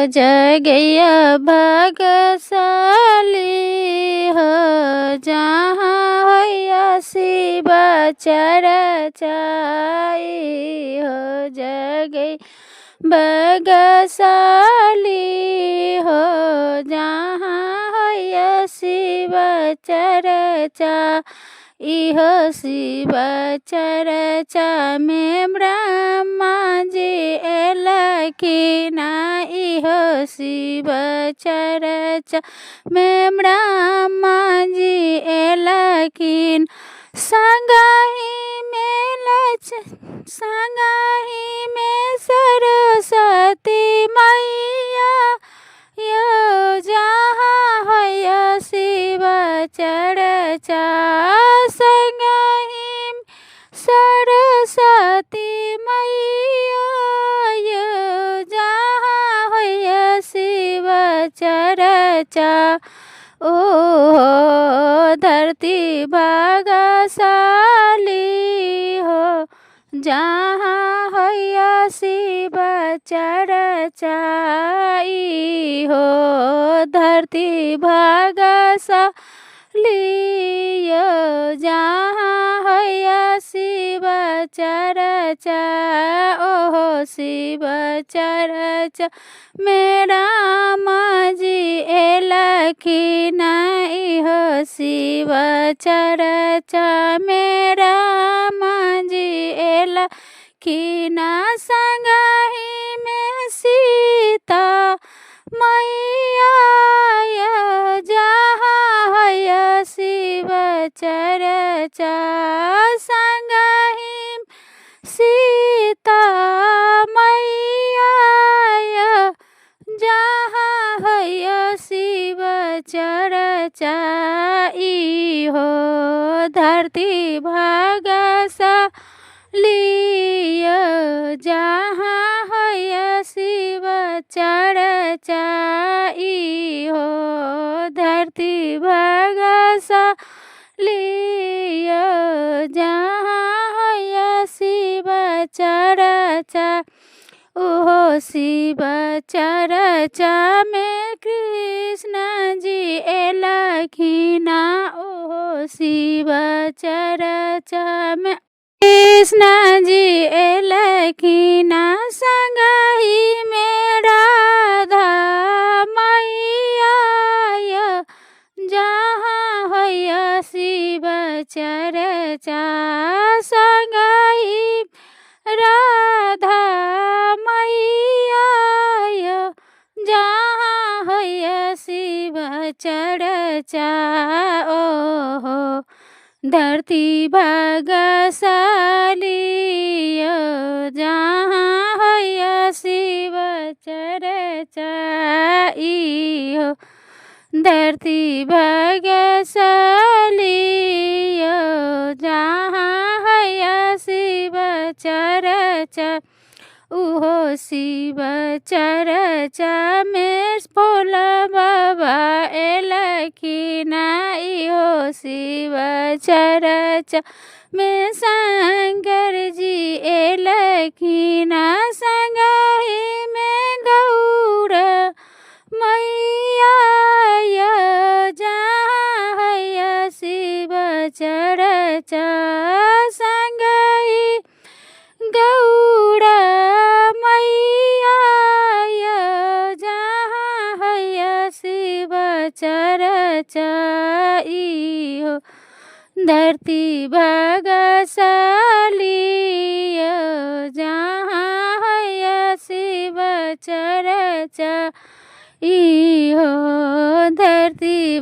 जगैया भाग्यशाली हो जहाँ हैया शिव चरचाई हो जगै भाग्यशाली हो जहाँ हैया शिव चरचा इहो शिव चरचा में ब्रह्मा जी एलखिन इहो शिव चरचा में ब्रह्मा जी एलखिन संगहि में सरस्वती मैया यो जहाँ हैया शिव चरचा संगहि सरस्वती मैया यो जहाँ हैया शिव चरचा ओ धरती भाग्यशाली हो जहाँ हैया शिव चरचाई हो धरती भाग्यशाली हो जहाँ हैया शिव चरचा ओहो शिव चरचा मेरा माजी एलखिन इहो शिव चरचा मेरा माजी एलखिन संगहि में सीता मैया यो जहाँ हैया शिव चरचा संगहि सीता मैया यो जहाँ हैया शिव चरचा इहो धरती भाग्यशाली हो जहाँ हैया शिव चरचा इहो धरती भाग्यशाली हो जहाँ हैया शिव चरचा ओहो शिव चरचा में कृष्ण जी एलखिन ओहो शिव चरचा में कृष्ण जी एलखिन संगहि में राधा मैया यो जहाँ हैया शिव चरचा संगहि राधा मैया यो जहाँ हैया शिव चरचा ओहो धरती भाग्यशाली हो जहाँ हैया शिव चरचा इहो धरती भाग्यशाली हो जहाँ हैया शिव चरचा उहो शिव चरचा में भोला बाबा एलखिन इहो शिव चरचा में शंकर जी एलखिन संगहि में गौरा मैया यो जहाँ हैया शिव चरचा संगहि गौरा मैया यो जहाँ हैया शिव चरचा इहो धरती भाग्यशाली हो जहाँ हैया शिव चरचा इहो धरती